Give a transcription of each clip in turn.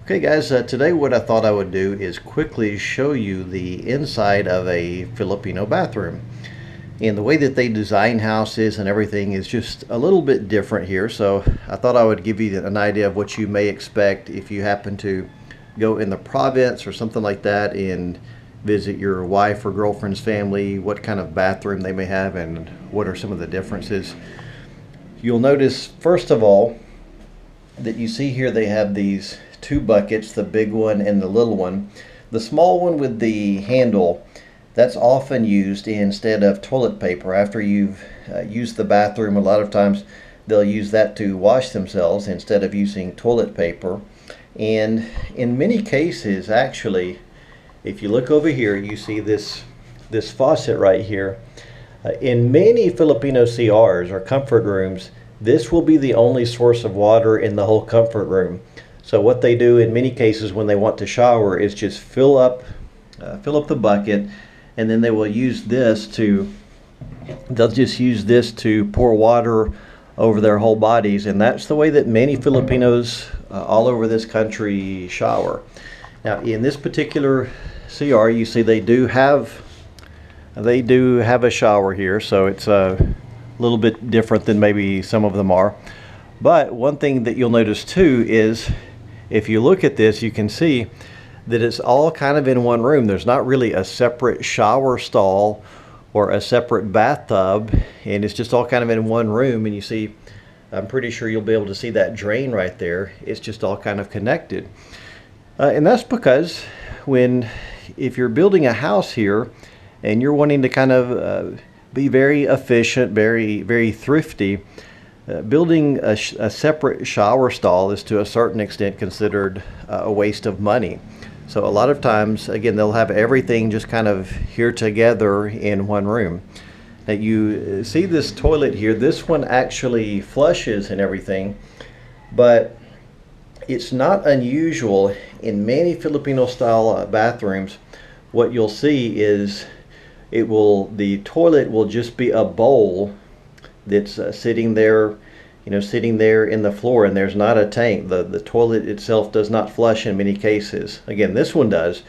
Okay guys, today what I thought I would do is quickly show you the inside of a Filipino bathroom. And the way that they design houses and everything is just a little bit different here, so I thought I would give you an idea of what you may expect if you happen to go in the province or something like that and visit your wife or girlfriend's family, what kind of bathroom they may have and what are some of the differences. You'll notice first of all that you see here they have these two buckets, the big one and the little one. The small one with the handle, that's often used instead of toilet paper. After you've used the bathroom, a lot of times they'll use that to wash themselves instead of using toilet paper. And in many cases, actually, if you look over here, you see this faucet right here. In many Filipino CRs or comfort rooms, this will be the only source of water in the whole comfort room. So what they do in many cases when they want to shower is just fill up the bucket, and then they will use this they'll just use this to pour water over their whole bodies, and that's the way that many Filipinos all over this country shower. Now in this particular CR, you see they do have a shower here, so it's a little bit different than maybe some of them are. But one thing that you'll notice too is if you look at this, you can see that it's all kind of in one room. There's not really a separate shower stall or a separate bathtub, and it's just all kind of in one room. And you see, I'm pretty sure you'll be able to see that drain right there. It's just all kind of connected. And that's because if you're building a house here and you're wanting to kind of be very efficient, very, very thrifty, building a separate shower stall is to a certain extent considered a waste of money. So a lot of times, again, they'll have everything just kind of here together in one room. Now you see this toilet here, this one actually flushes and everything, but it's not unusual in many Filipino style bathrooms. What you'll see is the toilet will just be a bowl that's sitting there in the floor, and there's not a tank. The toilet itself does not flush in many cases. Again, this one does,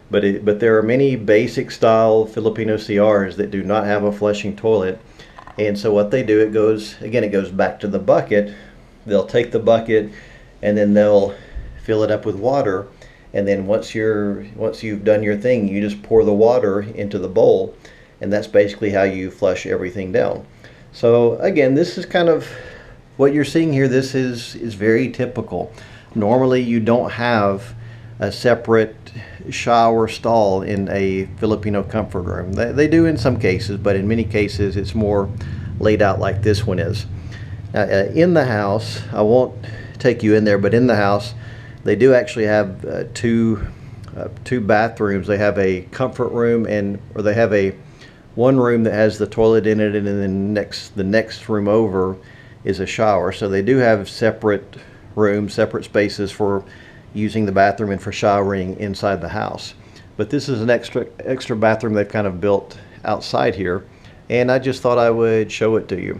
but there are many basic style Filipino CRs that do not have a flushing toilet. And so what they do, it goes back to the bucket. They'll take the bucket and then they'll fill it up with water, and then once you've done your thing, you just pour the water into the bowl, and that's basically how you flush everything down. So again, this is kind of what you're seeing here. This is very typical. Normally you don't have a separate shower stall in a Filipino comfort room. They do in some cases, but in many cases it's more laid out like this one is. Now, in the house, I won't take you in there, but in the house they do actually have two bathrooms. They have a comfort room, or they have one room that has the toilet in it, and then the next room over is a shower. So they do have separate rooms, separate spaces for using the bathroom and for showering inside the house. But this is an extra bathroom they've kind of built outside here, and I just thought I would show it to you.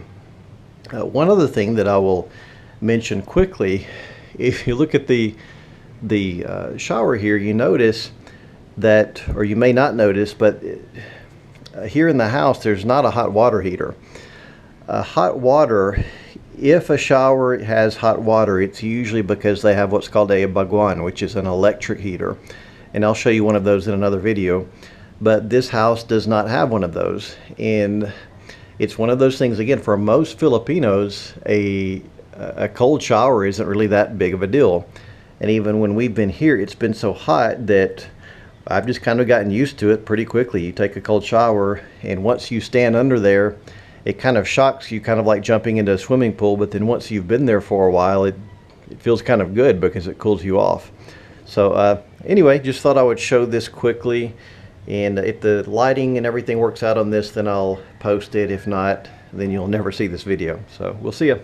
One other thing that I will mention quickly, if you look at the shower here, you notice that, or you may not notice, but here in the house there's not a hot water heater. Hot water, if a shower has hot water, it's usually because they have what's called a baguan, which is an electric heater, and I'll show you one of those in another video. But this house does not have one of those, and it's one of those things, again, for most Filipinos, a cold shower isn't really that big of a deal. And even when we've been here, it's been so hot that I've just kind of gotten used to it pretty quickly. You take a cold shower, and once you stand under there, it kind of shocks you, kind of like jumping into a swimming pool, but then once you've been there for a while, it feels kind of good because it cools you off. So anyway, just thought I would show this quickly, and if the lighting and everything works out on this, then I'll post it. If not, then you'll never see this video. So we'll see you.